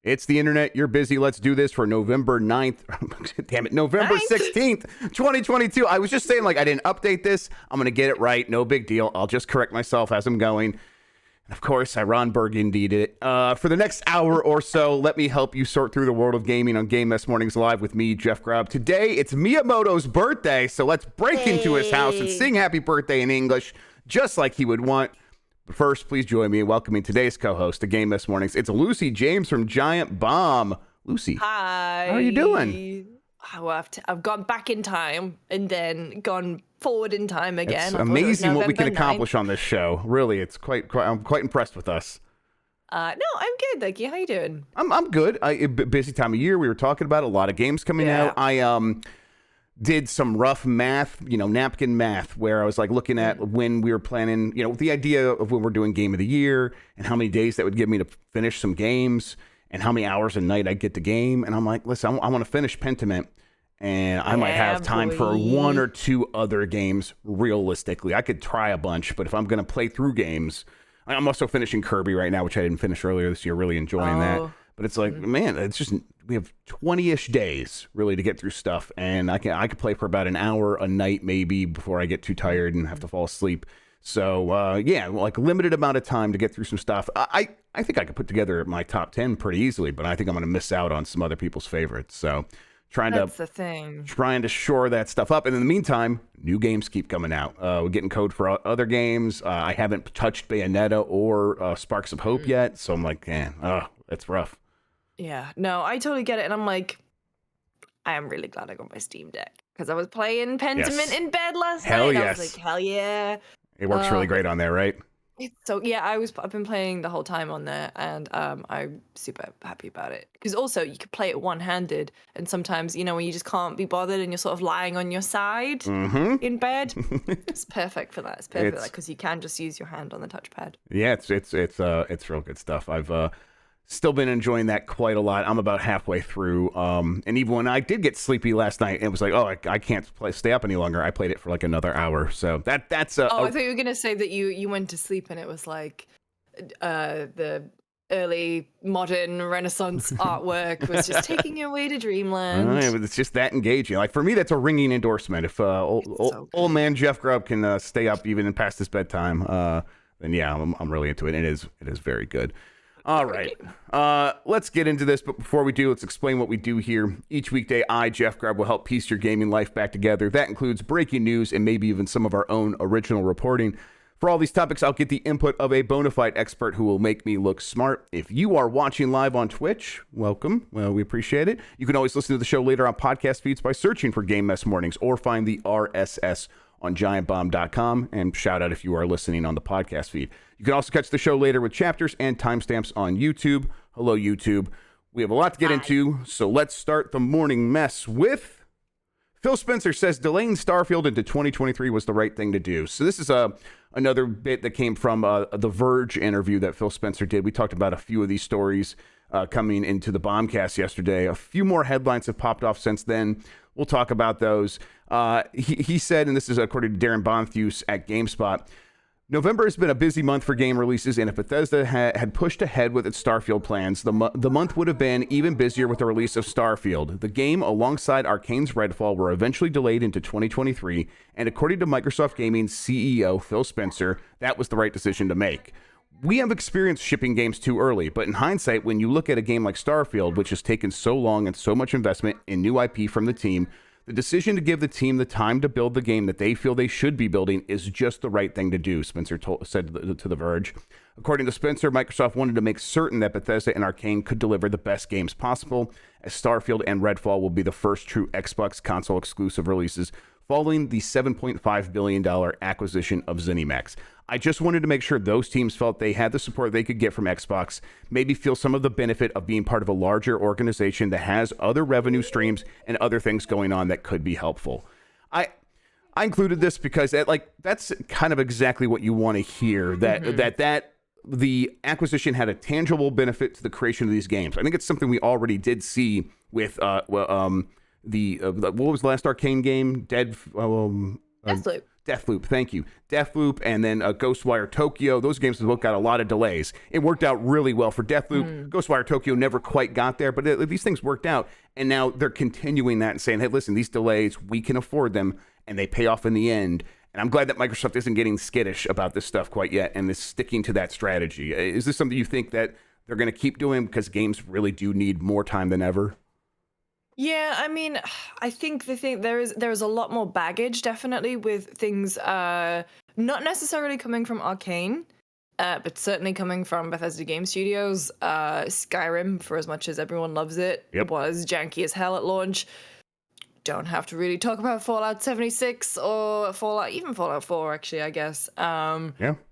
It's the internet. You're busy. Let's do this for November 9th. Damn it. November 16th, 2022. I was just saying, like, I didn't update this. I'm going to get it right. No big deal. I'll just correct myself as I'm going. And of course, I Ron Burgundied it. For the next hour or so, let me help you sort through the world of gaming on Game Mess Mornings Live with me, Jeff Grubb. Today, it's Miyamoto's birthday, so let's break into his house and sing happy birthday in English, just like he would want. But first, please join me in welcoming today's co-host to Game Mess Mornings. It's Lucy James from Giant Bomb. Lucy. Hi. How are you doing? Oh, I've gone back in time and then gone forward in time again. It's amazing what we can accomplish on this show. Really, it's quite. I'm quite impressed with us. No, I'm good, thank you. How you doing? I'm good. Busy time of year. We were talking about a lot of games coming out. I did some rough math, napkin math, where I was like looking at when we were planning, the idea of when we're doing game of the year and how many days that would give me to finish some games and how many hours a night I'd get the game. And I'm like, listen, I want to finish Pentiment, and I might have time for one or two other games. Realistically, I could try a bunch, but if I'm going to play through games, I'm also finishing Kirby right now, which I didn't finish earlier this year. Really enjoying that. But it's like, man, it's just, we have 20-ish days really to get through stuff, and I could play for about an hour a night maybe before I get too tired and have to fall asleep. So like limited amount of time to get through some stuff. I think I could put together my top 10 pretty easily, but I think I'm going to miss out on some other people's favorites. So trying to shore that stuff up. And in the meantime, new games keep coming out. We're getting code for other games. I haven't touched Bayonetta or Sparks of Hope yet, so I'm like, man, that's rough. Yeah, no, I totally get it. And I'm like, I am really glad I got my Steam Deck because I was playing Pentiment in bed last night. Yes. I was like, hell yeah. It works really great on there, right? So yeah, I've been playing the whole time on there, and I'm super happy about it. Because also you could play it one-handed, and sometimes when you just can't be bothered and you're sort of lying on your side in bed, it's perfect for that. It's perfect for that because you can just use your hand on the touchpad. Yeah, it's real good stuff. I've still been enjoying that quite a lot. I'm about halfway through, and even when I did get sleepy last night, it was like, I can't stay up any longer. I played it for like another hour. So that's I thought you were gonna say that you went to sleep and it was like the early modern Renaissance artwork was just taking you away to dreamland. It's just that engaging. Like for me, that's a ringing endorsement. If old man Jeff Grubb can stay up even past his bedtime, then yeah, I'm really into it. It is very good. All right, let's get into this. But before we do, let's explain what we do here. Each weekday, I, Jeff Grubb, will help piece your gaming life back together. That includes breaking news and maybe even some of our own original reporting. For all these topics, I'll get the input of a bona fide expert who will make me look smart. If you are watching live on Twitch, welcome. Well, we appreciate it. You can always listen to the show later on podcast feeds by searching for Game Mess Mornings or find the RSS on giantbomb.com, and shout out if you are listening on the podcast feed. You can also catch the show later with chapters and timestamps on YouTube. Hello, YouTube. We have a lot to get into, so let's start the morning mess with Phil Spencer says delaying Starfield into 2023 was the right thing to do. So this is another bit that came from the Verge interview that Phil Spencer did. We talked about a few of these stories coming into the Bombcast yesterday. A few more headlines have popped off since then. We'll talk about those. He said, and this is according to Darren Bonthus at GameSpot, November has been a busy month for game releases, and if Bethesda had pushed ahead with its Starfield plans, the month would have been even busier with the release of Starfield. The game, alongside Arcane's Redfall, were eventually delayed into 2023, and according to Microsoft Gaming's CEO, Phil Spencer, that was the right decision to make. We have experienced shipping games too early, but in hindsight, when you look at a game like Starfield, which has taken so long and so much investment in new IP from the team, the decision to give the team the time to build the game that they feel they should be building is just the right thing to do, Spencer said to The Verge. According to Spencer, Microsoft wanted to make certain that Bethesda and Arcane could deliver the best games possible, as Starfield and Redfall will be the first true Xbox console exclusive releases following the $7.5 billion acquisition of ZeniMax. I just wanted to make sure those teams felt they had the support they could get from Xbox, maybe feel some of the benefit of being part of a larger organization that has other revenue streams and other things going on that could be helpful. I included this because that's kind of exactly what you want to hear, that the acquisition had a tangible benefit to the creation of these games. I think it's something we already did see with what was the last Arcane game? Deathloop. Deathloop, thank you. Deathloop, and then Ghostwire Tokyo. Those games both got a lot of delays. It worked out really well for Deathloop. Ghostwire Tokyo never quite got there, but these things worked out. And now they're continuing that and saying, hey, listen, these delays, we can afford them, and they pay off in the end. And I'm glad that Microsoft isn't getting skittish about this stuff quite yet and is sticking to that strategy. Is this something you think that they're going to keep doing because games really do need more time than ever? Yeah, I mean, I think there is a lot more baggage definitely with things not necessarily coming from Arcane, but certainly coming from Bethesda Game Studios. Skyrim, for as much as everyone loves it, was janky as hell at launch. Don't have to really talk about Fallout 76 or Fallout 4, actually, I guess.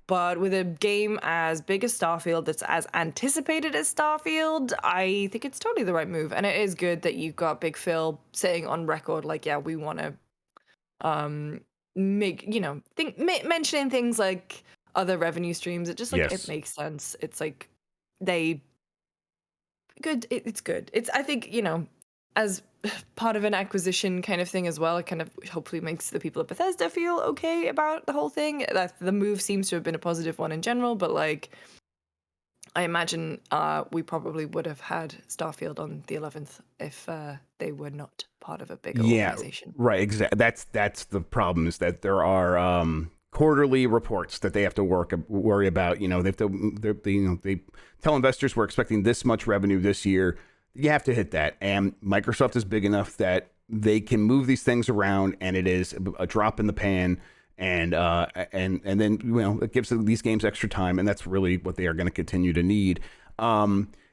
But with a game as big as Starfield, that's as anticipated as Starfield, I think it's totally the right move. And it is good that you've got Big Phil saying on record, like, yeah, we want to make, mentioning things like other revenue streams. It just, like, it makes sense. It's like it's good. It's, I think, as part of an acquisition kind of thing as well, it kind of hopefully makes the people at Bethesda feel okay about the whole thing. The move seems to have been a positive one in general, but like I imagine we probably would have had Starfield on the 11th if they were not part of a bigger organization. Right, exactly. That's the problem, is that there are quarterly reports that they have to worry about. They tell investors we're expecting this much revenue this year. You have to hit that, and Microsoft is big enough that they can move these things around, and it is a drop in the pan, and then it gives these games extra time, and that's really what they are going to continue to need.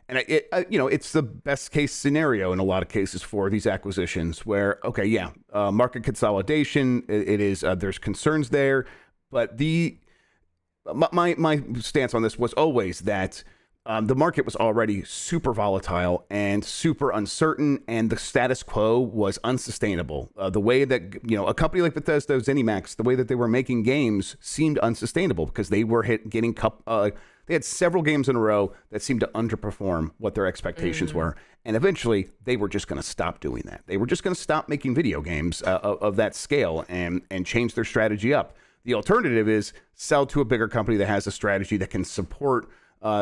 It's the best case scenario in a lot of cases for these acquisitions, where market consolidation. It is there's concerns there, but my stance on this was always that. The market was already super volatile and super uncertain, and the status quo was unsustainable. The way that, a company like Bethesda, ZeniMax, the way that they were making games seemed unsustainable because they were they had several games in a row that seemed to underperform what their expectations were. And eventually, they were just going to stop doing that. They were just going to stop making video games of that scale and change their strategy up. The alternative is sell to a bigger company that has a strategy that can support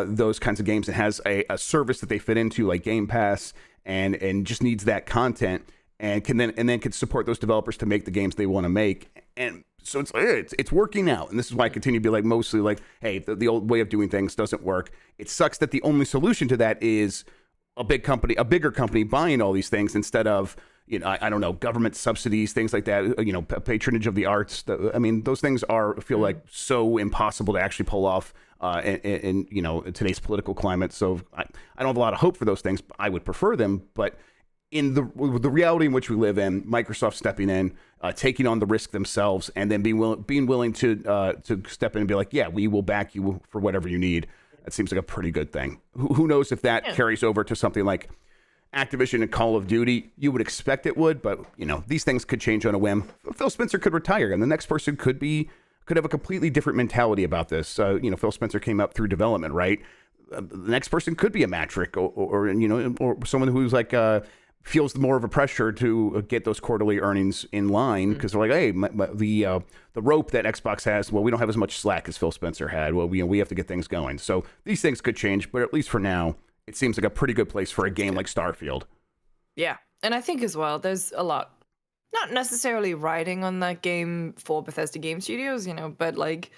those kinds of games and has a service that they fit into, like Game Pass, and just needs that content and can support those developers to make the games they want to make. And so it's working out. And this is why I continue to be like, mostly like, hey, the old way of doing things doesn't work. It sucks that the only solution to that is a bigger company buying all these things instead of, I don't know, government subsidies, things like that, patronage of the arts. Those things feel like so impossible to actually pull off in today's political climate. So I don't have a lot of hope for those things. I would prefer them, but in the reality in which we live in, Microsoft stepping in, taking on the risk themselves, and then being willing to step in and be like, yeah, we will back you for whatever you need. That seems like a pretty good thing. Who knows if that carries over to something like Activision and Call of Duty? You would expect it would, but these things could change on a whim. Phil Spencer could retire, and the next person could have a completely different mentality about this. Phil Spencer came up through development, right? The next person could be a Matrick or someone who's like feels more of a pressure to get those quarterly earnings in line because they're like, hey, the rope that Xbox has, well, we don't have as much slack as Phil Spencer had. Well, we have to get things going. So these things could change, but at least for now, it seems like a pretty good place for a game like Starfield. Yeah. And I think as well, there's a lot, not necessarily riding on that game for Bethesda Game Studios, but like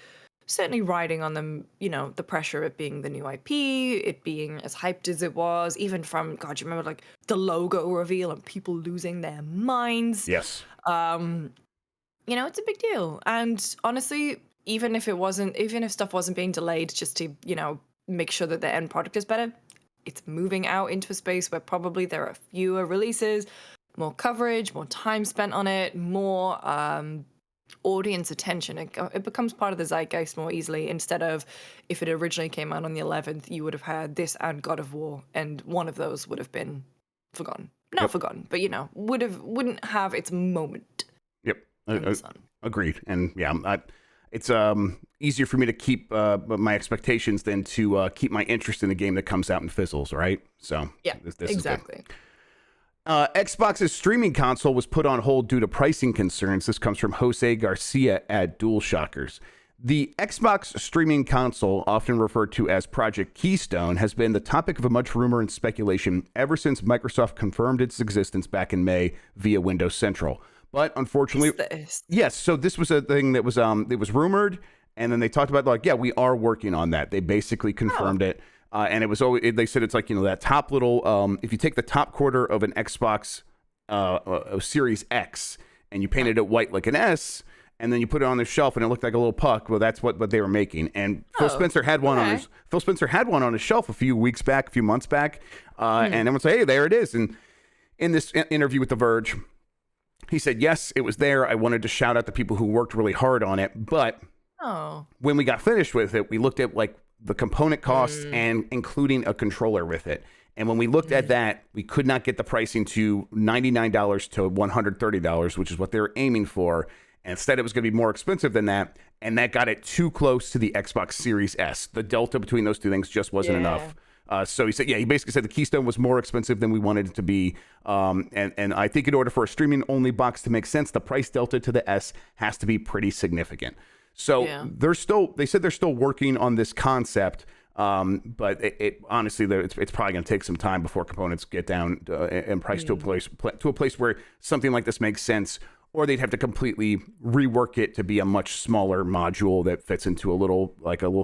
certainly riding on them, the pressure of it being the new IP, it being as hyped as it was, even from, God, you remember like the logo reveal and people losing their minds. Yes. It's a big deal. And honestly, even if stuff wasn't being delayed just to, make sure that the end product is better, it's moving out into a space where probably there are fewer releases, more coverage, more time spent on it, more audience attention. It becomes part of the zeitgeist more easily, instead of if it originally came out on the 11th, you would have had this and God of War, and one of those would have been forgotten. Not forgotten, but wouldn't have its moment. Yep. Agreed. And yeah, it's easier for me to keep my expectations than to keep my interest in a game that comes out and fizzles, right? So yeah, this exactly. Is good. Xbox's streaming console was put on hold due to pricing concerns. This comes from Jose Garcia at DualShockers. The Xbox streaming console, often referred to as Project Keystone, has been the topic of much rumor and speculation ever since Microsoft confirmed its existence back in May via Windows Central. But unfortunately, yes. So this was a thing that was it was rumored, and then they talked about like, yeah, we are working on that. They basically confirmed it. And it was always, they said it's like, that top little, if you take the top quarter of an Xbox Series X and you painted it white like an S, and then you put it on the shelf and it looked like a little puck, well, that's what they were making. And Phil Spencer had one on his shelf a few months back, and everyone said, hey, there it is. And in this interview with The Verge, he said, yes, it was there. I wanted to shout out the people who worked really hard on it. But when we got finished with it, we looked at like the component costs and including a controller with it. And when we looked at that, we could not get the pricing to $99 to $130, which is what they were aiming for. And instead, it was going to be more expensive than that. And that got it too close to the Xbox Series S. The delta between those two things just wasn't enough. So he said, he basically said the Keystone was more expensive than we wanted it to be. And I think in order for a streaming-only box to make sense, the price delta to the S has to be pretty significant. So they said they're still working on this concept, but it honestly, it's probably going to take some time before components get down in price to a place where something like this makes sense, or they'd have to completely rework it to be a much smaller module that fits into a little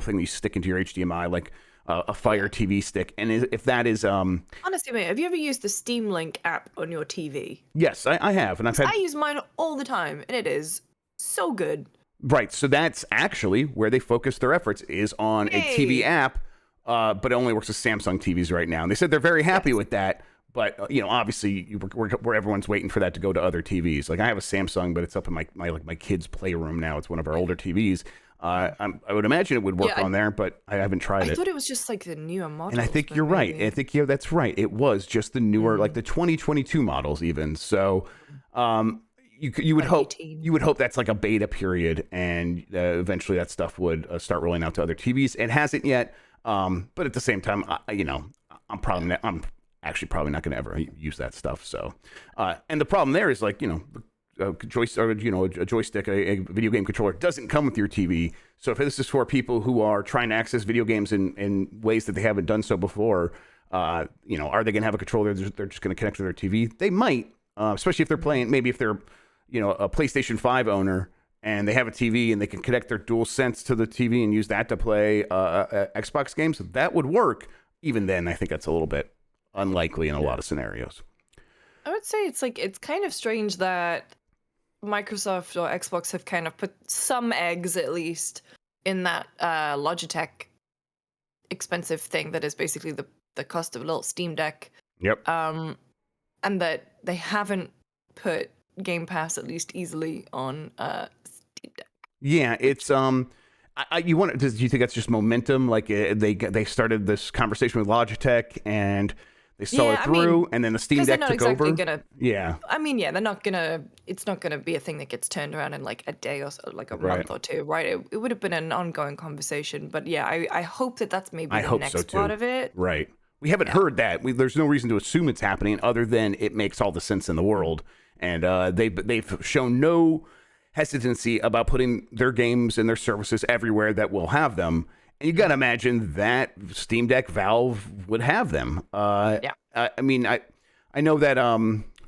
thing that you stick into your HDMI, like a Fire TV stick. And if that is honestly, mate, have you ever used the Steam Link app on your TV? Yes, I have, and I use mine all the time, and it is so good. Right, so that's actually where they focus their efforts, is on a TV app, but it only works with Samsung TVs right now. And they said they're very happy with that, but obviously where everyone's waiting for that to go to other TVs. Like I have a Samsung, but it's up in my kids' playroom now. It's one of our older TVs. I would imagine it would work on there, but I haven't tried it. I thought it was just like the newer models. And I think you're right. I think that's right. It was just the newer, like the 2022 models even. So. You would hope that's like a beta period, and eventually that stuff would start rolling out to other TVs. It hasn't yet, but at the same time, I'm actually probably not going to ever use that stuff. So, and the problem there is like a joystick, a video game controller doesn't come with your TV. So if this is for people who are trying to access video games in ways that they haven't done so before, are they going to have a controller they're just going to connect to their TV? They might, especially if they're playing. Maybe if they're a PlayStation 5 owner and they have a TV and they can connect their DualSense to the TV and use that to play Xbox games, that would work. Even then, I think that's a little bit unlikely in a lot of scenarios. I would say it's kind of strange that Microsoft or Xbox have kind of put some eggs, at least, in that Logitech expensive thing that is basically the cost of a little Steam Deck. Yep. And that they haven't put Game Pass at least easily on Steam Deck. Yeah, it's do you think that's just momentum? Like they started this conversation with Logitech and they saw it through, and then the Steam Deck took over. They're not gonna. It's not gonna be a thing that gets turned around in like a day or so, like a month or two, right? It would have been an ongoing conversation, but yeah, I hope that's maybe the next part of it. Right. We haven't heard that. There's no reason to assume it's happening, other than it makes all the sense in the world. And they've shown no hesitancy about putting their games and their services everywhere that will have them. And you got to imagine that Steam Deck, Valve would have them. I know that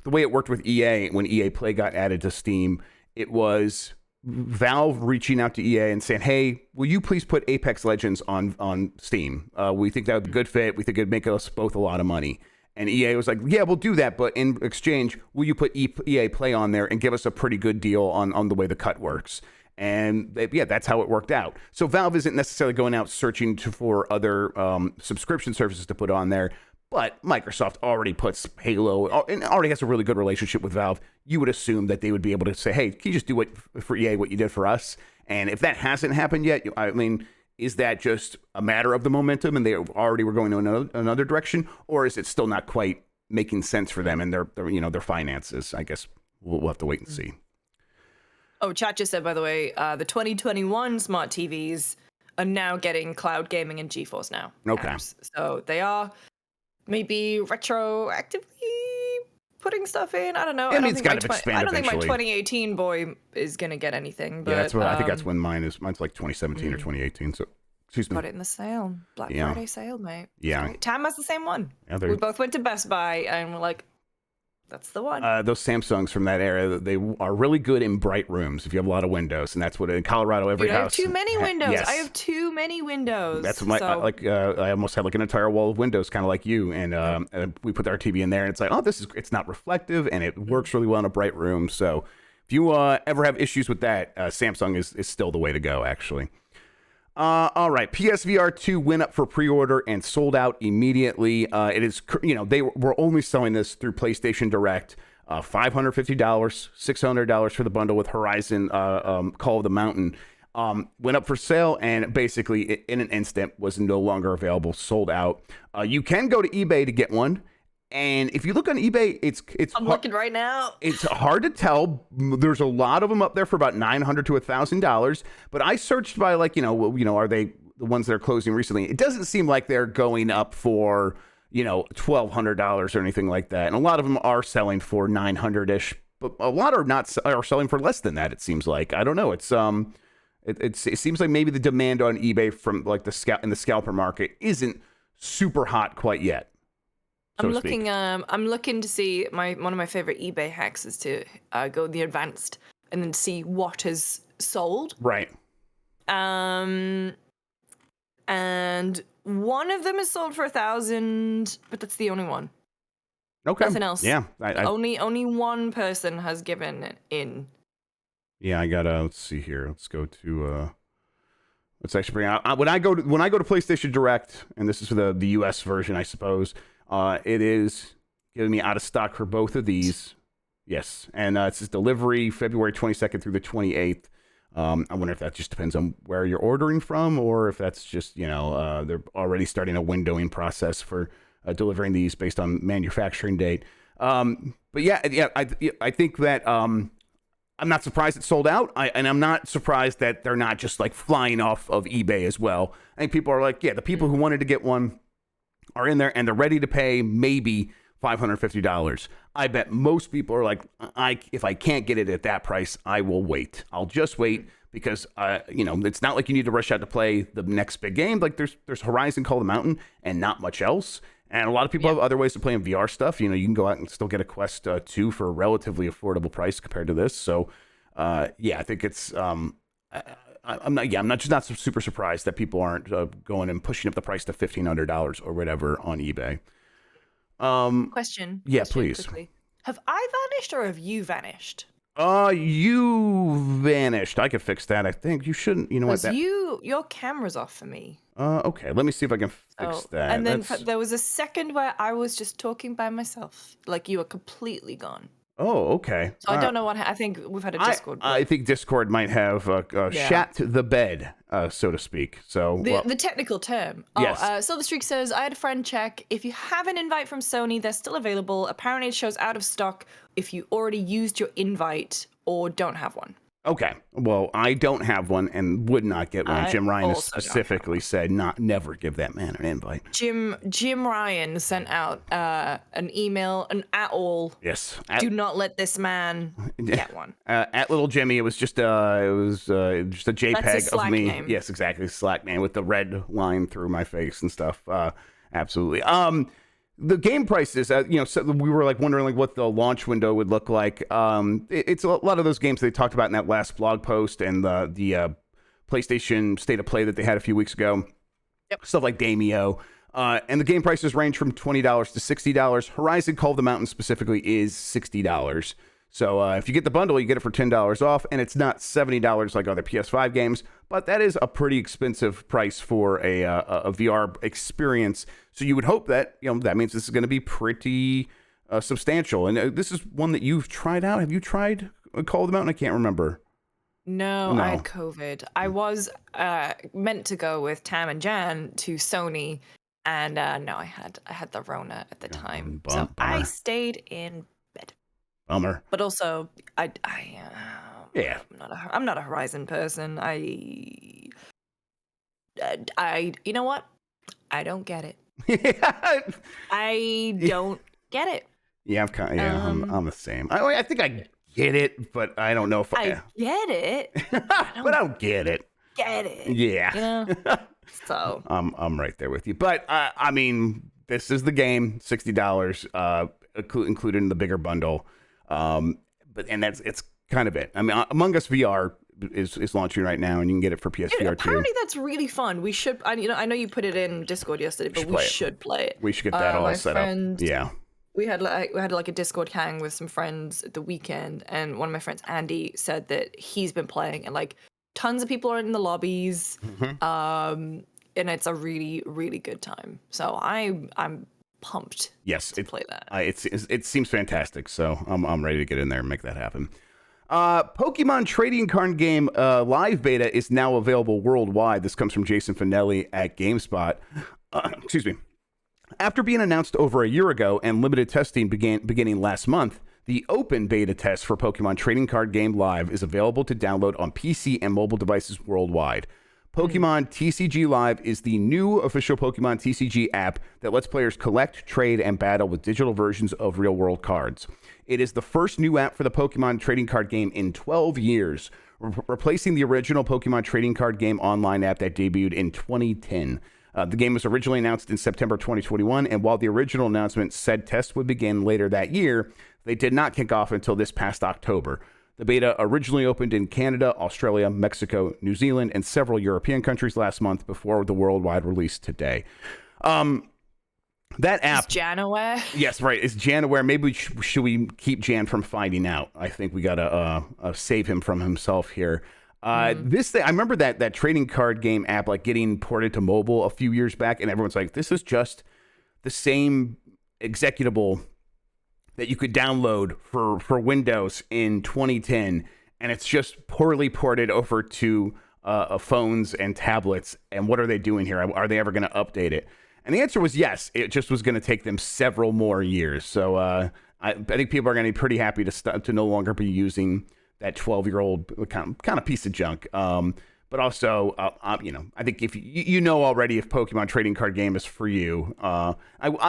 the way it worked with EA, when EA Play got added to Steam, it was Valve reaching out to EA and saying, hey, will you please put Apex Legends on Steam? We think that would be a good fit. We think it'd make us both a lot of money. And EA was like, yeah, we'll do that, but in exchange, will you put EA Play on there and give us a pretty good deal on the way the cut works? And that's how it worked out. So Valve isn't necessarily going out searching for other subscription services to put on there, but Microsoft already puts Halo and already has a really good relationship with Valve. You would assume that they would be able to say, hey, can you just do for EA what you did for us? And if that hasn't happened yet, is that just a matter of the momentum and they already were going to another direction, or is it still not quite making sense for them and their finances? I guess we'll have to wait and see. Oh, chat just said, by the way, the 2021 smart TVs are now getting cloud gaming and GeForce Now. Okay. Apps. So they are maybe retroactively bring stuff in. I don't know. I mean, it's got to expand I don't think my eventually. 2018 boy is gonna get anything. But Yeah, that's what I think. That's when mine is. Mine's like 2017 or 2018. So, excuse me. got it in the sale, Black Friday sale, mate. Yeah. Sorry. Tam has the same one. Yeah, We both went to Best Buy and we're like, that's the one. Those Samsungs from that era, they are really good in bright rooms if you have a lot of windows, and that's what in Colorado every Dude, house. I have too many windows. Yes. I have too many windows. That's my I almost had like an entire wall of windows, kind of like you, and we put our TV in there, and it's like, oh, it's not reflective, and it works really well in a bright room. So if you ever have issues with that, Samsung is still the way to go, actually. All right, PSVR 2 went up for pre-order and sold out immediately. It is, they were only selling this through PlayStation Direct. $550, $600 for the bundle with Horizon Call of the Mountain. Went up for sale and basically in an instant was no longer available, sold out. You can go to eBay to get one. And if you look on eBay, I'm looking right now. It's hard to tell. There's a lot of them up there for about $900 to $1,000. But I searched by are they the ones that are closing recently? It doesn't seem like they're going up for $1,200 or anything like that. And a lot of them are selling for $900ish, but a lot are selling for less than that. It seems like. I don't know. It seems like maybe the demand on eBay from like the scalper market isn't super hot quite yet. I'm looking to see one of my favorite eBay hacks is to go the advanced and then see what has sold. Right. And one of them is sold for $1,000, but that's the only one. Okay. Nothing else. Yeah. Only one person has given it in. Yeah, I gotta. Let's see here. Let's go to. Let's actually bring out when I go to PlayStation Direct, and this is for the US version, I suppose. It is giving me out of stock for both of these. Yes, and it says delivery February 22nd through the 28th. I wonder if that just depends on where you're ordering from, or if that's just they're already starting a windowing process for delivering these based on manufacturing date. But yeah, I think that I'm not surprised it sold out, and I'm not surprised that they're not just like flying off of eBay as well. I think people are like, the people who wanted to get one are in there and they're ready to pay maybe $550. I bet most people are like, if I can't get it at that price, I will wait. I'll just wait because it's not like you need to rush out to play the next big game. Like there's Horizon Call of the Mountain and not much else. And a lot of people have other ways to play in VR stuff. You can go out and still get a Quest 2 for a relatively affordable price compared to this. So I think it's I'm not super surprised that people aren't going and pushing up the price to $1,500 or whatever on eBay. Question. Yeah, please. Quickly. Have I vanished or have you vanished? You vanished. I could fix that. I think you shouldn't. You know what? Your camera's off for me. Okay. Let me see if I can fix that. And then there was a second where I was just talking by myself, like you were completely gone. Oh, okay. So I don't know what. I think we've had a Discord. I think Discord might have shat the bed, so to speak. So the technical term. Yes. Silverstreak says, I had a friend check. If you have an invite from Sony, they're still available. Apparently, it shows out of stock if you already used your invite or don't have one. Okay. Well, I don't have one and would not get one. Jim Ryan has specifically said never give that man an invite. Jim Ryan sent out an email, an at all. Yes. Do not let this man get one. At Little Jimmy, it was just just a JPEG of me. Name. Yes, exactly. Slack name with the red line through my face and stuff. Absolutely. The game prices, so we were like wondering like what the launch window would look like. It's a lot of those games they talked about in that last blog post and the PlayStation State of Play that they had a few weeks ago. Yep. Stuff like Damio. And the game prices range from $20 to $60. Horizon Call of the Mountain specifically is $60. So if you get the bundle, you get it for $10 off, and it's not $70 like other PS5 games, but that is a pretty expensive price for a VR experience. So you would hope that that means this is going to be pretty substantial. And this is one that you've tried out. Have you tried Call of the Mountain? I can't remember. No, I had COVID. I was meant to go with Tam and Jan to Sony, and no, I had the Rona at the time, so I stayed in bed. Bummer. But also, I'm not a Horizon person. I you know what? I don't get it. I don't get it. Yeah, I'm the same. I think I get it, but I don't know if I get it, but I don't get it. Get it. Yeah. You know? So I'm right there with you. But I mean, this is the game, $60, included in the bigger bundle. But it's kind of it. I mean, Among Us VR is launching right now, and you can get it for PSVR too. Apparently, that's really fun. We should. I know you put it in Discord yesterday, but we should play it. We should get that all set up. Yeah. We had like a Discord hang with some friends at the weekend, and one of my friends, Andy, said that he's been playing, and like tons of people are in the lobbies, and it's a really, really good time. So I'm pumped. Yes, to play that. It seems fantastic. So I'm ready to get in there and make that happen. Pokemon trading card game live beta is now available worldwide. This comes from Jason Finelli at GameSpot. Excuse me. After being announced over a year ago and limited testing beginning last month, the open beta test for Pokemon Trading Card Game Live is available to download on PC and mobile devices worldwide. Pokemon TCG Live is the new official Pokemon TCG app that lets players collect, trade, and battle with digital versions of real-world cards. It is the first new app for the Pokemon trading card game in 12 years, replacing the original Pokemon trading card game online app that debuted in 2010. The game was originally announced in September 2021, and while the original announcement said tests would begin later that year, they did not kick off until this past October. The beta originally opened in Canada, Australia, Mexico, New Zealand, and several European countries last month before the worldwide release today. That app... Is Jan aware? Yes, right. Is Jan aware? Maybe should we keep Jan from finding out? I think we got to save him from himself here. This thing, I remember that trading card game app like getting ported to mobile a few years back, and everyone's like, this is just the same executable that you could download for Windows in 2010, and it's just poorly ported over to phones and tablets. And what are they doing here? Are they ever going to update it? And the answer was yes. It just was going to take them several more years. So I think people are going to be pretty happy to no longer be using that 12-year-old kind of piece of junk. But also, I think if you know already if Pokemon trading card game is for you, I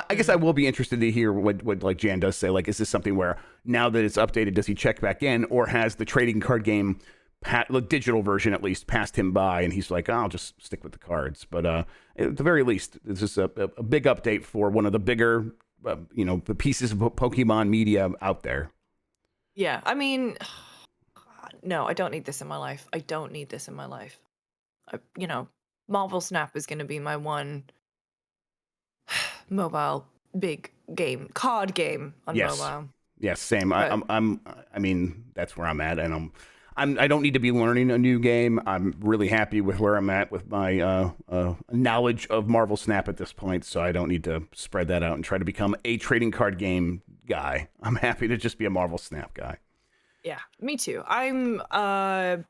guess I will be interested to hear what like Jan does say. Like, is this something where now that it's updated, does he check back in, or has the trading card game, the digital version at least, passed him by, and he's like, I'll just stick with the cards. But at the very least, this is a big update for one of the bigger, the pieces of Pokemon media out there. Yeah, I mean. No, I don't need this in my life. I don't need this in my life. Marvel Snap is going to be my one mobile big game, card game on mobile. Yes, same. But I mean, that's where I'm at, and I don't need to be learning a new game. I'm really happy with where I'm at with my knowledge of Marvel Snap at this point, so I don't need to spread that out and try to become a trading card game guy. I'm happy to just be a Marvel Snap guy. Yeah, me too. I'm, I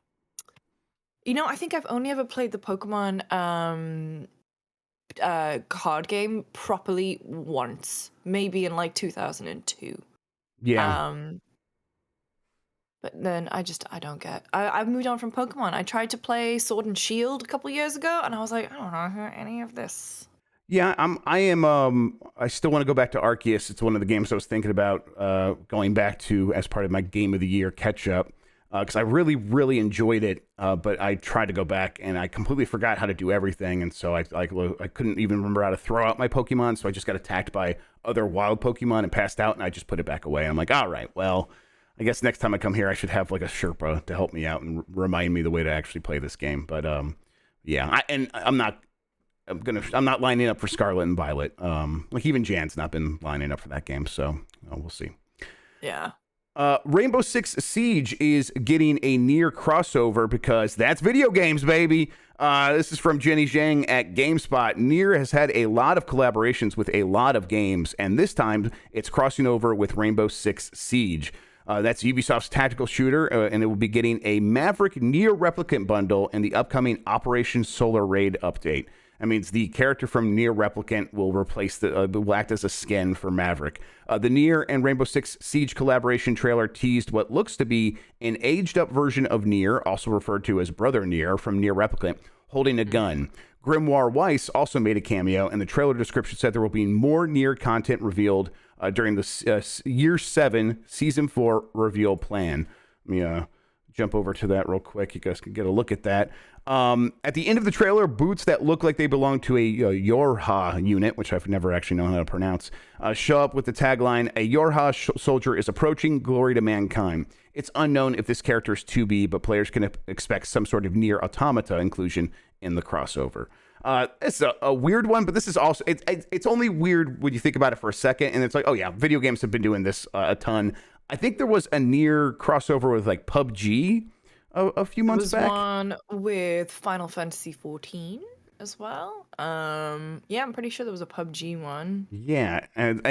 think I've only ever played the Pokemon card game properly once, maybe in like 2002. Yeah. But then I don't get. I've moved on from Pokemon. I tried to play Sword and Shield a couple years ago, and I was like, I don't know any of this. Yeah, I still want to go back to Arceus. It's one of the games I was thinking about going back to as part of my Game of the Year catch-up, because I really, really enjoyed it, but I tried to go back, and I completely forgot how to do everything, and so I couldn't even remember how to throw out my Pokemon, so I just got attacked by other wild Pokemon and passed out, and I just put it back away. And I'm like, all right, well, I guess next time I come here, I should have like a Sherpa to help me out and remind me the way to actually play this game. But yeah, I'm not lining up for Scarlet and Violet. Like even Jan's not been lining up for that game, so we'll see. Yeah. Rainbow Six Siege is getting a Nier crossover because that's video games, baby. This is from Jenny Zhang at GameSpot. Nier has had a lot of collaborations with a lot of games, and this time it's crossing over with Rainbow Six Siege. That's Ubisoft's tactical shooter, and it will be getting a Maverick Nier Replicant bundle in the upcoming Operation Solar Raid update. That means the character from Nier Replicant will will act as a skin for Maverick. The Nier and Rainbow Six Siege collaboration trailer teased what looks to be an aged-up version of Nier, also referred to as Brother Nier from Nier Replicant, holding a gun. Grimoire Weiss also made a cameo, and the trailer description said there will be more Nier content revealed during the Year 7 Season 4 reveal plan. Let me jump over to that real quick. You guys can get a look at that. At the end of the trailer, boots that look like they belong to a Yorha unit, which I've never actually known how to pronounce, show up with the tagline, "A Yorha soldier is approaching, glory to mankind." It's unknown if this character is 2B, but players can expect some sort of Nier Automata inclusion in the crossover. It's a weird one, but this is also, it's only weird when you think about it for a second, and it's like, oh yeah, video games have been doing this a ton. I think there was a Nier crossover with like PUBG a few months back. There was one with Final Fantasy 14 as well. Yeah, I'm pretty sure there was a PUBG one. Yeah, and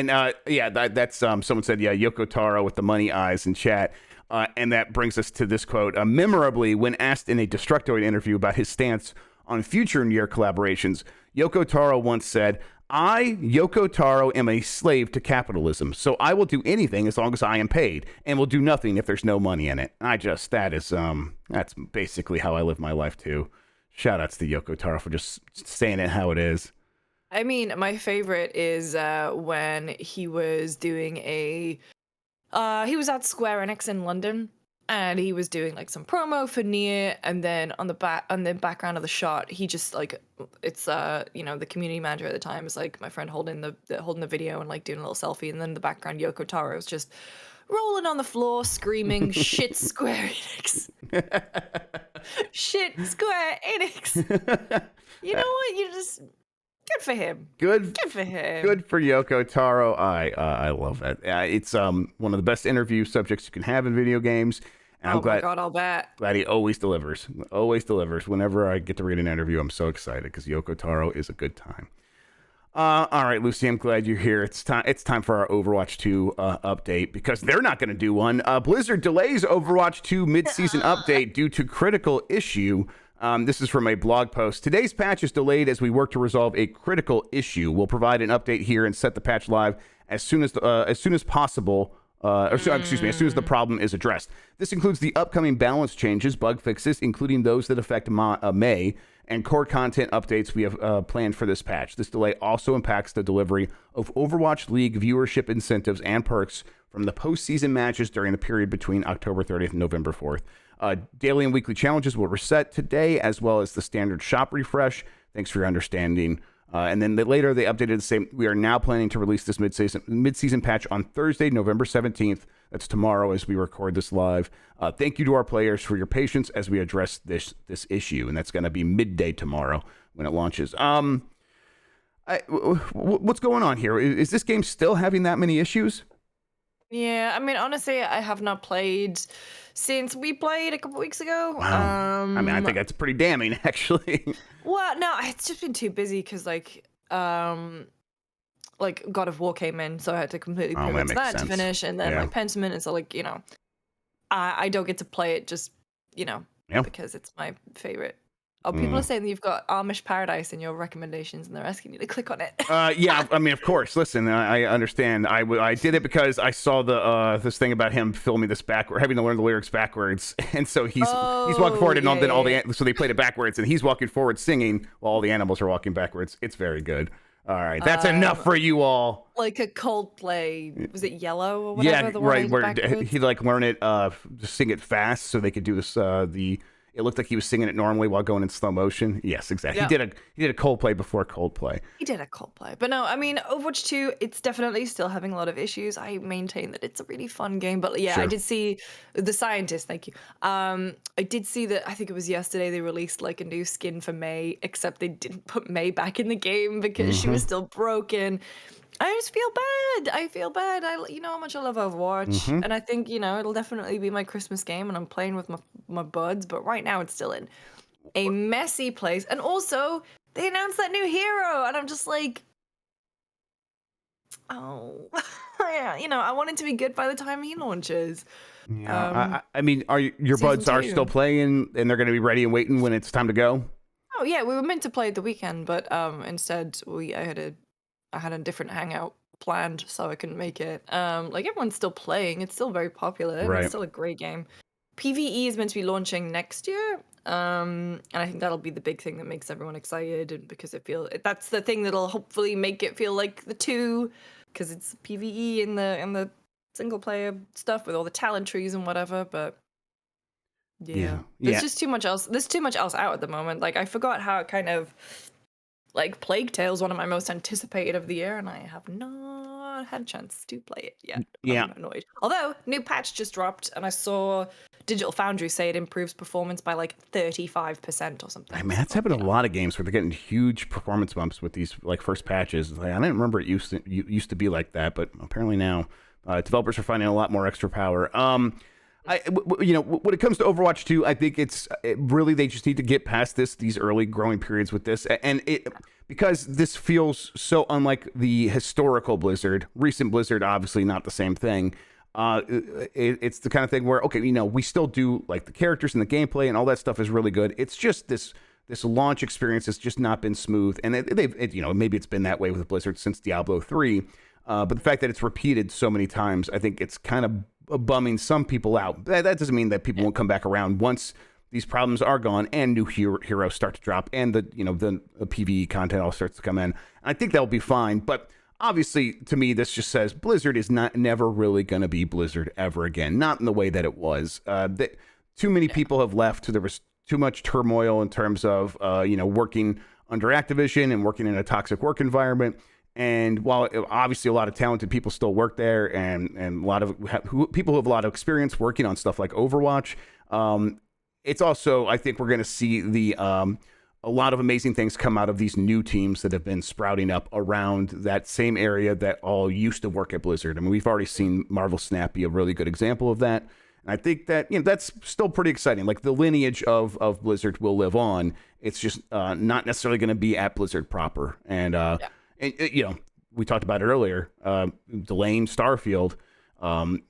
yeah, that's someone said, yeah, Yoko Taro with the money eyes in chat. And that brings us to this quote. Memorably, when asked in a Destructoid interview about his stance on future Nier collaborations, Yoko Taro once said, "I, Yoko Taro, am a slave to capitalism, so I will do anything as long as I am paid, and will do nothing if there's no money in it." That's basically how I live my life too. Shout outs to Yoko Taro for just saying it how it is. I mean, my favorite is when he was doing he was at Square Enix in London, and he was doing like some promo for Nier, and then on the background of the shot, he just like, it's the community manager at the time is like my friend holding the video and like doing a little selfie, and then in the background Yoko Taro is just rolling on the floor screaming, "Shit, Square Enix." Shit, Square Enix. You know what? You just, good for him. Good for him. Good for Yoko Taro. I love that. It's one of the best interview subjects you can have in video games. And I'm glad, my God, I'll bet. Glad he always delivers. Always delivers. Whenever I get to read an interview, I'm so excited because Yoko Taro is a good time. All right, Lucy, I'm glad you're here. It's time for our Overwatch 2 update, because they're not going to do one. Blizzard delays Overwatch 2 mid-season update due to critical issue. This is from a blog post. Today's patch is delayed as we work to resolve a critical issue. We'll provide an update here and set the patch live as soon as possible. As soon as the problem is addressed. This includes the upcoming balance changes, bug fixes, including those that affect May, and core content updates we have planned for this patch. This delay also impacts the delivery of Overwatch League viewership incentives and perks from the postseason matches during the period between October 30th and November 4th. Daily and weekly challenges will reset today, as well as the standard shop refresh. Thanks for your understanding. And then later they updated the same. We are now planning to release this mid-season patch on Thursday, November 17th. That's tomorrow as we record this live. Thank you to our players for your patience as we address this issue. And that's going to be midday tomorrow when it launches. What's going on here? Is this game still having that many issues? Yeah, I mean, honestly, I have not played since we played a couple weeks ago. Wow. I mean, I think that's pretty damning, actually. Well, no, it's just been too busy because like God of War came in, so I had to completely pivot to that to finish, and then like Pentiment, and so like, I don't get to play it just, because it's my favorite. Oh, people are saying that you've got Amish Paradise in your recommendations, and they're asking you to click on it. Yeah, I mean, of course. Listen, I understand. I did it because I saw this thing about him filming this having to learn the lyrics backwards, and so he's walking forward, and so they played it backwards, and he's walking forward singing while all the animals are walking backwards. It's very good. All right, that's enough for you all. Like a Coldplay, was it Yellow or whatever? Yeah, right. Where he'd like learn it, just sing it fast, so they could do this. It looked like he was singing it normally while going in slow motion. Yes, exactly. Yeah. He did a Coldplay before Coldplay. He did a Coldplay. But no, I mean, Overwatch 2, it's definitely still having a lot of issues. I maintain that it's a really fun game. But yeah, sure. I did see The Scientist, thank you. I did see that, I think it was yesterday, they released like a new skin for May, except they didn't put May back in the game because she was still broken. I just feel bad. I feel bad. You know how much I love Overwatch, and I think it'll definitely be my Christmas game, and I'm playing with my buds. But right now, it's still in a messy place. And also, they announced that new hero, and I'm just like, oh, yeah. I want it to be good by the time he launches. Yeah. I mean, your buds are still playing, and they're going to be ready and waiting when it's time to go? Oh yeah, we were meant to play the weekend, but instead I had a different hangout planned, so I couldn't make it. Like, everyone's still playing. It's still very popular. Right. It's still a great game. PvE is meant to be launching next year. And I think that'll be the big thing that makes everyone excited, and because that's the thing that'll hopefully make it feel like the 2 because it's PvE in the single player stuff with all the talent trees and whatever. But yeah, there's just too much else. There's too much else out at the moment. Like I forgot how kind of like Plague Tale is one of my most anticipated of the year, and I have not had a chance to play it yet. Yeah. I'm annoyed. Although new patch just dropped, and I saw Digital Foundry say it improves performance by like 35% or something. I mean, that's happened to a lot of games where they're getting huge performance bumps with these like first patches. Like, I didn't remember it used to be like that, but apparently now developers are finding a lot more extra power. When it comes to Overwatch 2, I think really they just need to get past these early growing periods with this, and because this feels so unlike the historical Blizzard. Recent Blizzard, obviously not the same thing. It's the kind of thing where, okay, we still do like the characters and the gameplay and all that stuff is really good. It's just this launch experience has just not been smooth, and maybe it's been that way with Blizzard since Diablo 3, but the fact that it's repeated so many times, I think it's kind of bumming some people out. That doesn't mean that people won't come back around once these problems are gone and new heroes start to drop and the PvE content all starts to come in. I think that'll be fine, but obviously to me this just says Blizzard is never really going to be Blizzard ever again, not in the way that it was. Too many people have left. There was too much turmoil in terms of working under Activision and working in a toxic work environment. And while obviously a lot of talented people still work there, and a lot of people who have a lot of experience working on stuff like Overwatch, it's also, I think we're going to see a lot of amazing things come out of these new teams that have been sprouting up around that same area that all used to work at Blizzard. I mean, we've already seen Marvel Snap be a really good example of that. And I think that that's still pretty exciting. Like the lineage of Blizzard will live on. It's just not necessarily going to be at Blizzard proper. And we talked about it earlier, delaying Starfield.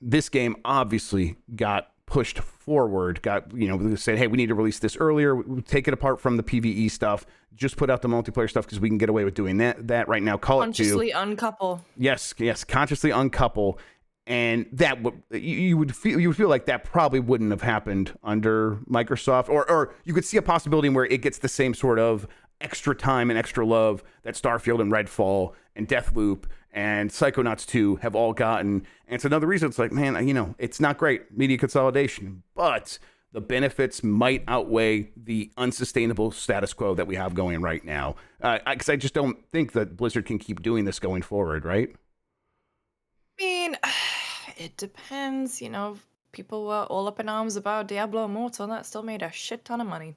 This game obviously got pushed forward, they said, hey, we need to release this earlier, take it apart from the PvE stuff, just put out the multiplayer stuff because we can get away with doing that right now. Consciously uncouple. Yes, consciously uncouple. And that you would feel like that probably wouldn't have happened under Microsoft, or you could see a possibility where it gets the same sort of extra time and extra love that Starfield and Redfall and Deathloop and Psychonauts 2 have all gotten. And it's another reason it's like, man, it's not great media consolidation, but the benefits might outweigh the unsustainable status quo that we have going right now. Because I just don't think that Blizzard can keep doing this going forward, right? I mean, it depends. People were all up in arms about Diablo Immortal, and that still made a shit ton of money.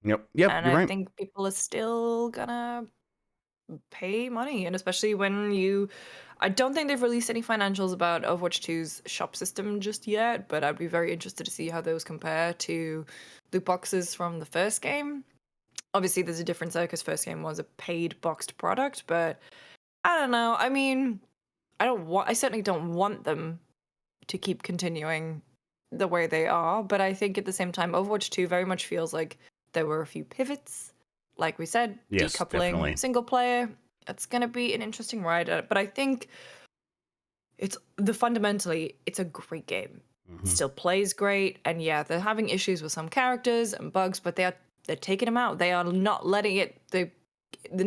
Yep, and I think people are still gonna pay money, and especially when I don't think they've released any financials about Overwatch 2's shop system just yet, but I'd be very interested to see how those compare to loot boxes from the first game. Obviously, there's a difference there because first game was a paid boxed product, but I don't know. I mean, I certainly don't want them to keep continuing the way they are, but I think at the same time, Overwatch 2 very much feels like there were a few pivots, like we said, yes, decoupling definitely. Single player. It's going to be an interesting ride, but I think fundamentally, it's a great game. Mm-hmm. It still plays great, and yeah, they're having issues with some characters and bugs, but they're taking them out. They are not letting they're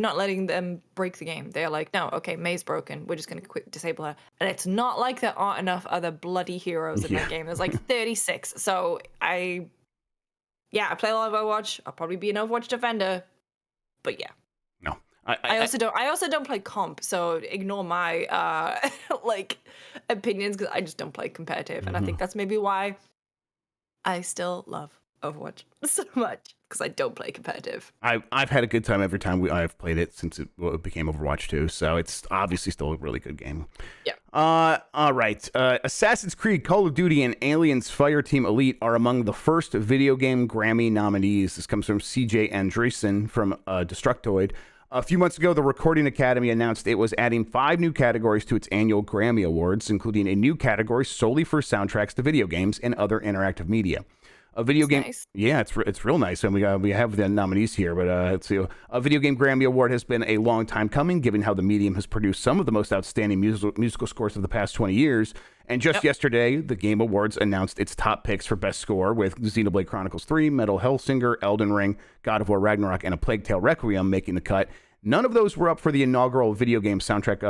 not letting them break the game. They're like, no, okay, May's broken. We're just going to disable her. And it's not like there aren't enough other bloody heroes in that game. There's like 36. So I play a lot of Overwatch. I'll probably be an Overwatch defender, but yeah. No, I also don't play comp, so ignore my opinions because I just don't play competitive, and I think that's maybe why I still love Overwatch so much because I don't play competitive. I've had a good time every time I've played it since it became Overwatch 2, so it's obviously still a really good game. Yeah. All right. Assassin's Creed, Call of Duty, and Aliens Fireteam Elite are among the first video game Grammy nominees. This comes from CJ Andreessen from Destructoid. A few months ago, the Recording Academy announced it was adding 5 new categories to its annual Grammy Awards, including a new category solely for soundtracks to video games and other interactive media. A video game, nice. Yeah, it's real nice, and we have the nominees here. But let's see, a video game Grammy Award has been a long time coming, given how the medium has produced some of the most outstanding musical scores of the past 20 years. And just yesterday, the Game Awards announced its top picks for best score, with Xenoblade Chronicles 3, Metal Hellsinger, Elden Ring, God of War Ragnarok, and A Plague Tale Requiem making the cut. None of those were up for the inaugural video game soundtrack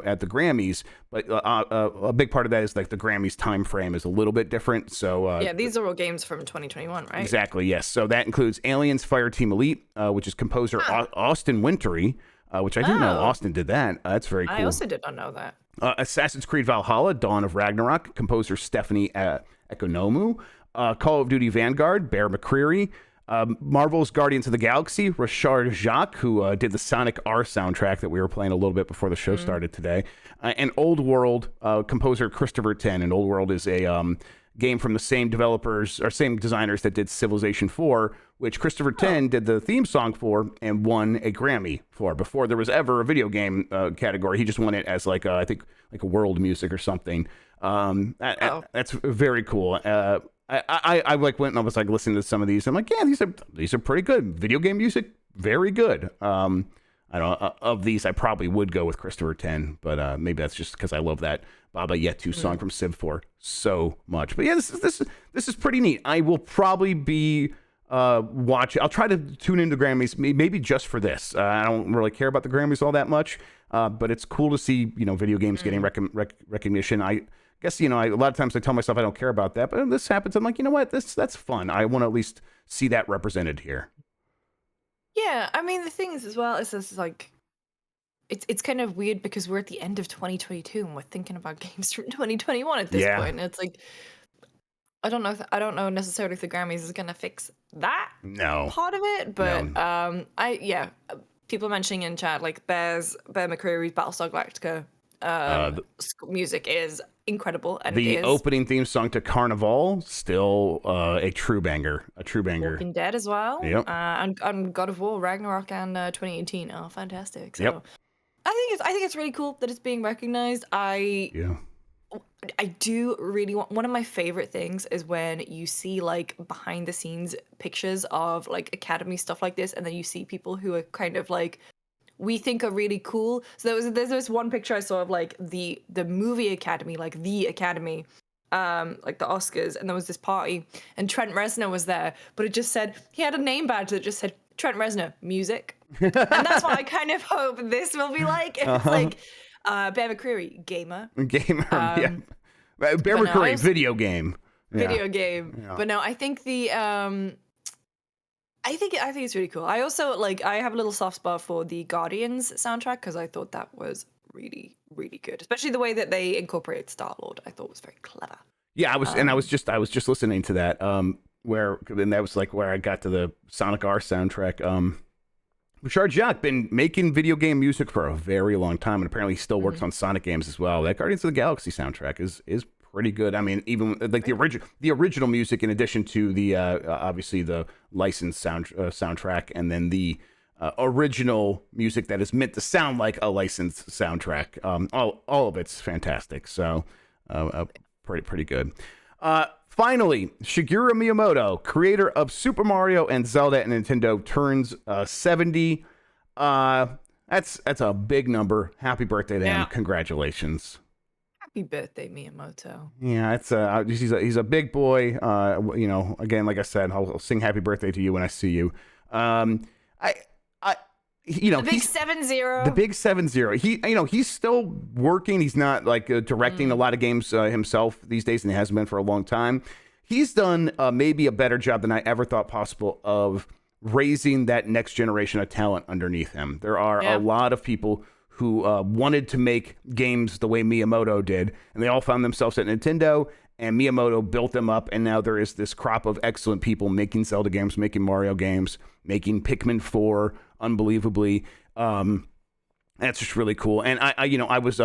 at the Grammys, but a big part of that is like the Grammys time frame is a little bit different. So yeah, these are all games from 2021, right? Exactly, yes. So that includes Aliens Fireteam Elite, which is composer Austin Wintory, which I didn't know Austin did that. That's very cool. I also did not know that. Assassin's Creed Valhalla, Dawn of Ragnarok, composer Stephanie Economou. Call of Duty Vanguard, Bear McCreary. Marvel's Guardians of the Galaxy, Richard Jacques, who did the Sonic R soundtrack that we were playing a little bit before the show started today. And Old World, composer Christopher Ten. And Old World is a game from the same developers or same designers that did Civilization 4, which Christopher Ten did the theme song for and won a Grammy for. Before there was ever a video game category, he just won it as like I think like a world music or something. That's very cool. I like went and I was like listening to some of these. I'm like, yeah, these are pretty good. Video game music, very good. I don't of these, I probably would go with Christopher 10, but maybe that's just because I love that Baba Yetu song from Civ 4 so much. But yeah, this is pretty neat. I will probably be watching. I'll try to tune into Grammys maybe just for this. I don't really care about the Grammys all that much, but it's cool to see video games getting recognition. I guess a lot of times I tell myself I don't care about that, but when this happens, I'm like, you know what, that's fun. I want to at least see that represented here. Yeah, I mean the thing is as well is this like it's kind of weird because we're at the end of 2022 and we're thinking about games from 2021 at this point. And it's like I don't know necessarily if the Grammys is gonna fix that part of it, but people mentioning in chat like Bear McCreary's Battlestar Galactica music is incredible, and the opening theme song to Carnival still a true banger. Walking Dead as well. Yep. And God of War, Ragnarok, and 2018 are fantastic. So I think it's really cool that it's being recognized. I do really want. One of my favorite things is when you see like behind the scenes pictures of like Academy stuff like this, and then you see people who are kind of like we think are really cool. So there's this one picture I saw of like the movie Academy, like the Academy, like the Oscars, and there was this party, and Trent Reznor was there, but it just said he had a name badge that just said Trent Reznor music, and that's what I kind of hope this will be like. It's like Bear McCreary gamer, yeah. Bear McCreary video game. But no, I think I think it's really cool. I also I have a little soft spot for the Guardians soundtrack because I thought that was really, really good, especially the way that they incorporated Star-Lord. I thought was very clever. Yeah, I was just listening to that and that was like where I got to the Sonic R soundtrack. Richard Jacques been making video game music for a very long time, and apparently he still works on Sonic games as well. That Guardians of the Galaxy soundtrack is pretty good. I mean, even like the original music, in addition to the obviously the licensed soundtrack, and then the original music that is meant to sound like a licensed soundtrack. All of it's fantastic. So pretty good. Finally, Shigeru Miyamoto, creator of Super Mario and Zelda and Nintendo, turns 70. That's a big number. Happy birthday to him. Congratulations. Happy birthday, Miyamoto. Yeah, it's he's a big boy. Again, like I said, I'll sing happy birthday to you when I see you. The big 7-0. The big 7-0. He's still working. He's not like directing a lot of games himself these days, and he hasn't been for a long time. He's done maybe a better job than I ever thought possible of raising that next generation of talent underneath him. There are a lot of people who wanted to make games the way Miyamoto did, and they all found themselves at Nintendo, and Miyamoto built them up, and now there is this crop of excellent people making Zelda games, making Mario games, making Pikmin 4 unbelievably. That's just really cool. And I was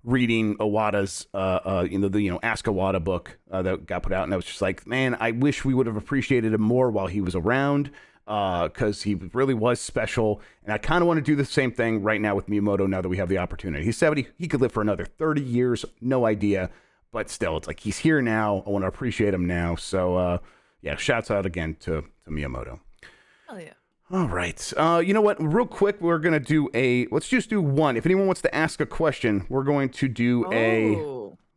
reading Iwata's the Ask Iwata book that got put out, and I was just like, man, I wish we would have appreciated him more while he was around, because he really was special. And I kind of want to do the same thing right now with Miyamoto now that we have the opportunity. He's 70. He could live for another 30 years. No idea. But still, it's like he's here now. I want to appreciate him now. So, shouts out again to Miyamoto. Hell yeah. All right. You know what? Real quick, we're going to let's just do one. If anyone wants to ask a question, we're going to do a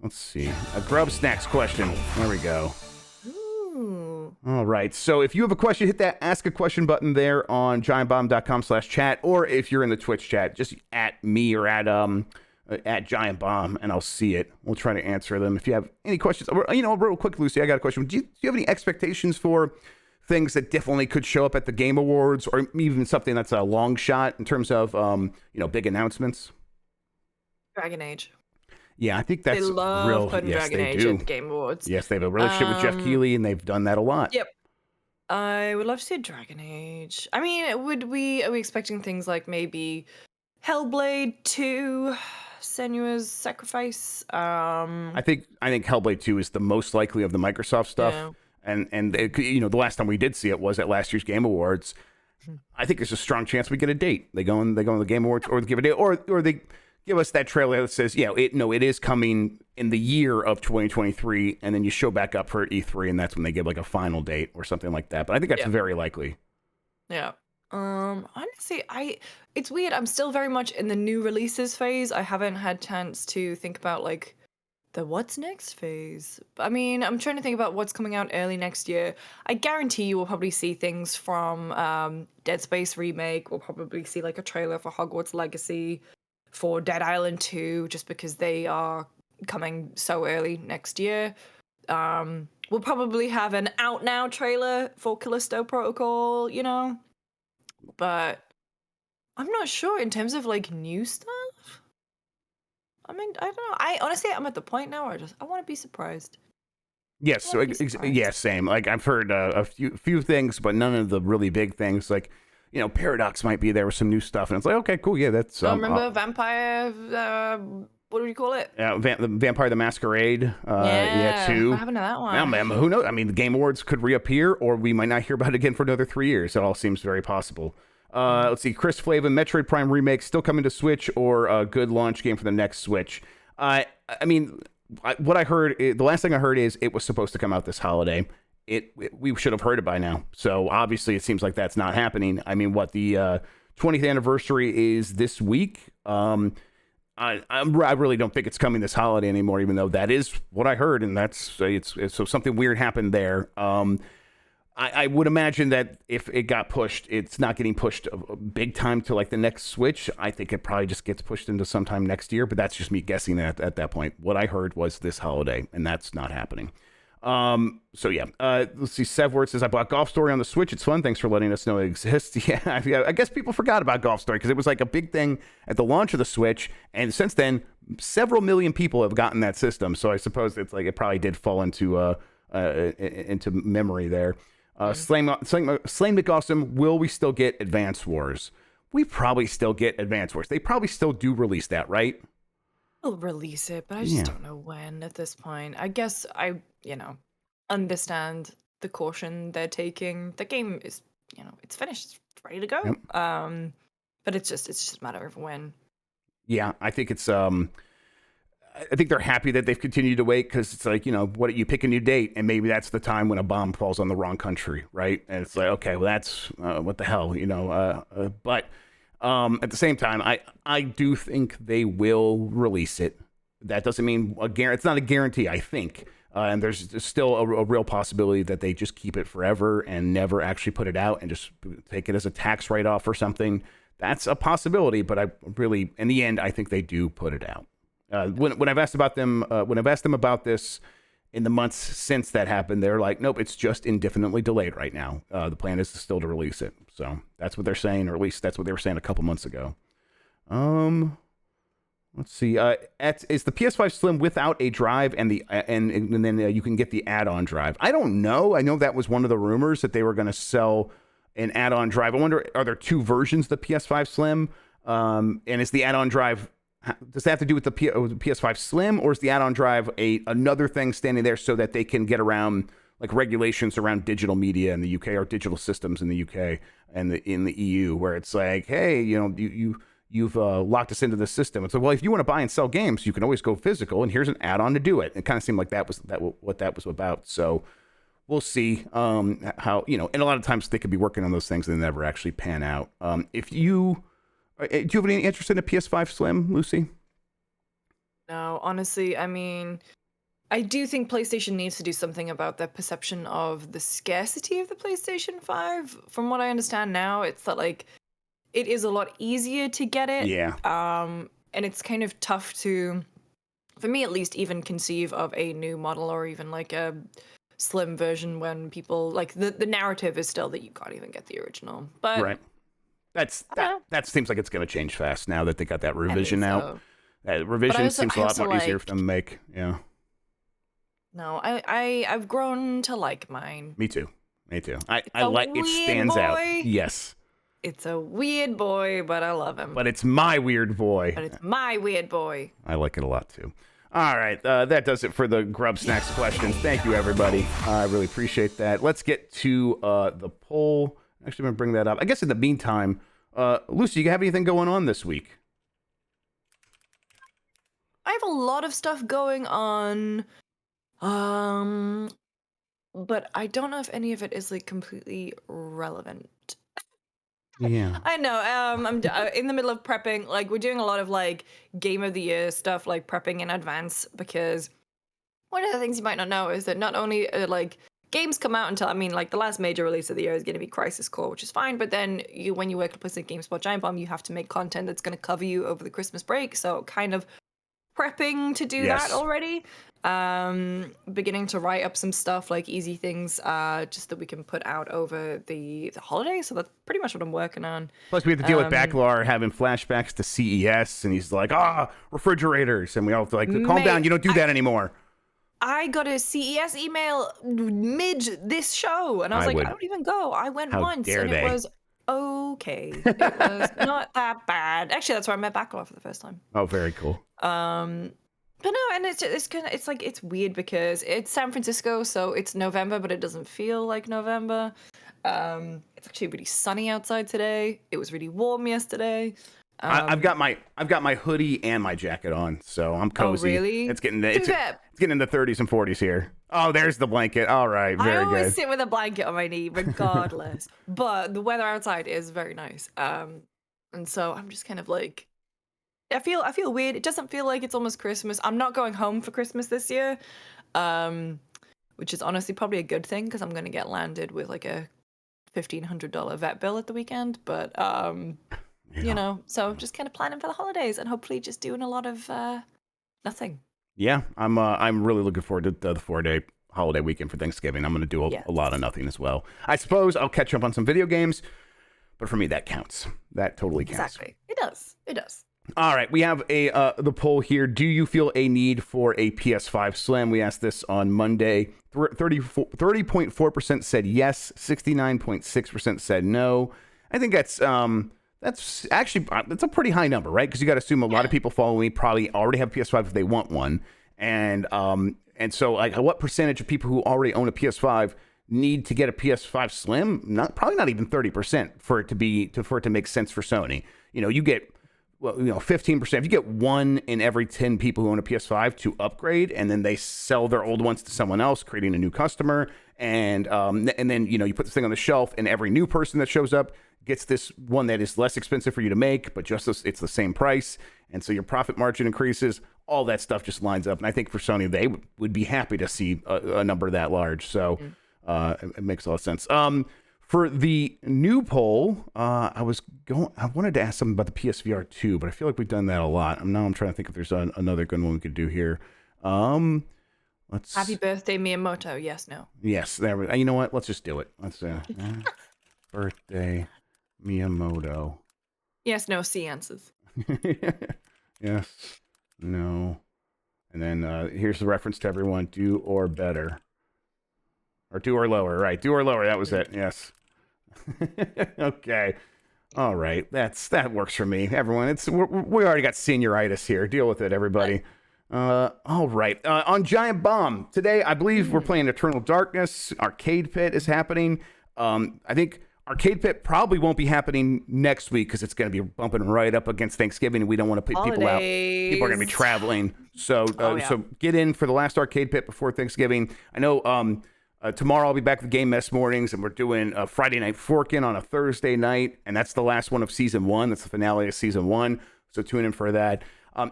GrubbSnax question. There we go. Ooh. All right. So if you have a question, hit that ask a question button there on giantbomb.com/chat, or if you're in the Twitch chat, just at me or at giantbomb, and I'll see it. We'll try to answer them. If you have any questions, real quick, Lucy, I got a question. Do you have any expectations for things that definitely could show up at the Game Awards, or even something that's a long shot in terms of big announcements? Dragon Age. Yeah, I think that's they love real. putting Yes, Dragon they Age do. at the Game Awards. Yes, they have a relationship with Jeff Keighley, and they've done that a lot. Yep. I would love to see Dragon Age. I mean, are we expecting things like maybe Hellblade 2, Senua's Sacrifice? I think Hellblade 2 is the most likely of the Microsoft stuff. Yeah. And the last time we did see it was at last year's Game Awards. I think there's a strong chance we get a date. They go on the Game Awards, or they give a date, or they give us that trailer that says, it is coming in the year of 2023, and then you show back up for E3, and that's when they give like a final date or something like that. But I think that's very likely. Yeah. Honestly, it's weird. I'm still very much in the new releases phase. I haven't had chance to think about like the what's next phase. I mean, I'm trying to think about what's coming out early next year. I guarantee you will probably see things from Dead Space remake. We'll probably see like a trailer for Hogwarts Legacy, for Dead Island 2, just because they are coming so early next year. We'll probably have an out now trailer for Callisto Protocol, but I'm not sure in terms of like new stuff. I mean, I don't know. Honestly, I'm at the point now where I want to be surprised. Yes, same. Like I've heard a few things, but none of the really big things. Like, Paradox might be there with some new stuff, and it's like, okay, cool, yeah, that's. Remember Vampire? What do we call it? Vampire the Masquerade. Too. What happened to that one? Now, man, who knows? I mean, the Game Awards could reappear, or we might not hear about it again for another 3 years. It all seems very possible. Let's see, Chris Flavin, Metroid Prime Remake still coming to Switch, or a good launch game for the next Switch. What I heard, the last thing I heard is it was supposed to come out this holiday. We should have heard it by now. So obviously it seems like that's not happening. I mean, the 20th anniversary is this week. I really don't think it's coming this holiday anymore, even though that is what I heard, and so something weird happened there. I would imagine that if it got pushed, it's not getting pushed big time to like the next Switch. I think it probably just gets pushed into sometime next year, but that's just me guessing at that point. What I heard was this holiday, and that's not happening. Let's see. Sevword says, I bought Golf Story on the Switch. It's fun. Thanks for letting us know it exists. Yeah, I guess people forgot about Golf Story because it was like a big thing at the launch of the Switch, and since then, several million people have gotten that system. So I suppose it's like it probably did fall into memory there. Slane McAwesome, will we still get Advance Wars? We probably still get Advance Wars. They probably still do release that, right? They'll release it, but I just don't know when at this point. I guess I understand the caution they're taking. The game is, it's finished, it's ready to go. Yep. But it's just a matter of when. Yeah, I think it's I think they're happy that they've continued to wait because it's like, what you pick a new date and maybe that's the time when a bomb falls on the wrong country, right? And it's like, okay, well, that's what the hell, but at the same time, I do think they will release it. That doesn't mean it's not a guarantee, I think. And there's still a real possibility that they just keep it forever and never actually put it out and just take it as a tax write-off or something. That's a possibility, but I really, in the end, I think they do put it out. When I've asked them about this in the months since that happened, they're like, nope, it's just indefinitely delayed right now. The plan is still to release it. So that's what they're saying, or at least that's what they were saying a couple months ago. Let's see. Is the PS5 Slim without a drive and then you can get the add-on drive? I don't know. I know that was one of the rumors that they were going to sell an add-on drive. I wonder, are there two versions of the PS5 Slim? And is the add-on drive, does that have to do with the PS5 Slim, or is the add-on drive another thing standing there so that they can get around like regulations around digital media in the UK or digital systems in the UK and in the EU, where it's like, hey, you've locked us into the system. It's like, well, if you want to buy and sell games, you can always go physical, and here's an add-on to do it. It kind of seemed like what that was about. So we'll see how, and a lot of times they could be working on those things and they never actually pan out. Do you have any interest in a PS5 Slim, Lucy? No, honestly, I mean, I do think PlayStation needs to do something about their perception of the scarcity of the PlayStation 5. From what I understand now, it's that like it is a lot easier to get it. Yeah. And it's kind of tough to, for me at least, even conceive of a new model or even like a slim version when people like the narrative is still that you can't even get the original. But Right. That seems like it's going to change fast now that they got that revision out. That revision seems a lot more easier for them to make. Yeah. No, I've grown to like mine. Me too. I like it. Stands out. Yes. It's a weird boy, but I love him. But it's my weird boy. But it's my weird boy. I like it a lot too. All right, that does it for the GrubbSnax questions. Thank you, everybody. I really appreciate that. Let's get to the poll. Actually, I'm going to bring that up. I guess in the meantime, Lucy, you have anything going on this week? I have a lot of stuff going on. But I don't know if any of it is like completely relevant. Yeah. I know. I'm in the middle of prepping. Like we're doing a lot of like game of the year stuff, like prepping in advance, because one of the things you might not know is that not only like games come out until, I mean, like the last major release of the year is going to be Crisis Core, which is fine. But then when you work at PlayStation GameSpot Giant Bomb, you have to make content that's going to cover you over the Christmas break. So kind of prepping to do that already. Beginning to write up some stuff, like easy things, just that we can put out over the holidays. So that's pretty much what I'm working on. Plus, we have to deal with Backlar having flashbacks to CES, and he's like, refrigerators. And we all have to like, calm down, you don't do that anymore. I got a CES email mid this show, and I was I don't even go. I went once, and it was okay. It was not that bad. Actually, that's where I met Backlar for the first time. Oh, very cool. But no, and it's weird because it's San Francisco, so it's November, but it doesn't feel like November. It's actually really sunny outside today. It was really warm yesterday. I've got my hoodie and my jacket on, so I'm cozy. Oh, really? It's getting in the 30s and 40s here. Oh, there's the blanket. All right, very good. I always sit with a blanket on my knee, regardless. But the weather outside is very nice. And so I'm just kind of like, I feel weird. It doesn't feel like it's almost Christmas. I'm not going home for Christmas this year, which is honestly probably a good thing because I'm going to get landed with like a $1,500 vet bill at the weekend. But you know, so just kind of planning for the holidays and hopefully just doing a lot of nothing. Yeah, I'm really looking forward to the 4-day holiday weekend for Thanksgiving. I'm going to do a lot of nothing as well. I suppose I'll catch up on some video games, but for me that counts. That totally counts. Exactly, it does. It does. All right, we have the poll here. Do you feel a need for a PS5 Slim? We asked this on Monday. 30.4% said yes. 69.6% said no. I think that's actually that's a pretty high number, right? Because you got to assume a lot of people following me probably already have PS5 if they want one, and so like what percentage of people who already own a PS5 need to get a PS5 Slim? Probably not even 30% for it to make sense for Sony. You know, you get 15%. If you get 1 in every 10 people who own a PS5 to upgrade, and then they sell their old ones to someone else, creating a new customer, and then you put this thing on the shelf, and every new person that shows up gets this one that is less expensive for you to make, but it's the same price, and so your profit margin increases. All that stuff just lines up, and I think for Sony, they would be happy to see a number that large. So it makes a lot of sense. For the new poll, I wanted to ask something about the PSVR 2, but I feel like we've done that a lot. I'm trying to think if there's another good one we could do here. Happy birthday, Miyamoto. Yes, no. Yes, there we go. You know what? Let's just do it. Let's birthday Miyamoto. Yes, no, C answers. Yes, no. And then here's the reference to everyone. Do or better. Or do or lower, right? Do or lower. That was it. Yes. Okay. All right. That works for me. Everyone, we already got senioritis here. Deal with it, everybody. All right. On Giant Bomb today, I believe we're playing Eternal Darkness. Arcade Pit is happening. I think Arcade Pit probably won't be happening next week because it's going to be bumping right up against Thanksgiving, and we don't want to put people out. People are going to be traveling, so so get in for the last Arcade Pit before Thanksgiving. I know. Tomorrow I'll be back with Game Mess Mornings, and we're doing a Friday Night Forkin' on a Thursday night, and that's the last one of Season 1. That's the finale of Season 1, so tune in for that.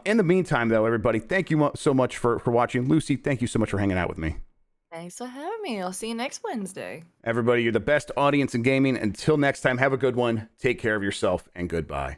In the meantime, though, everybody, thank you so much for watching. Lucy, thank you so much for hanging out with me. Thanks for having me. I'll see you next Wednesday. Everybody, you're the best audience in gaming. Until next time, have a good one. Take care of yourself, and goodbye.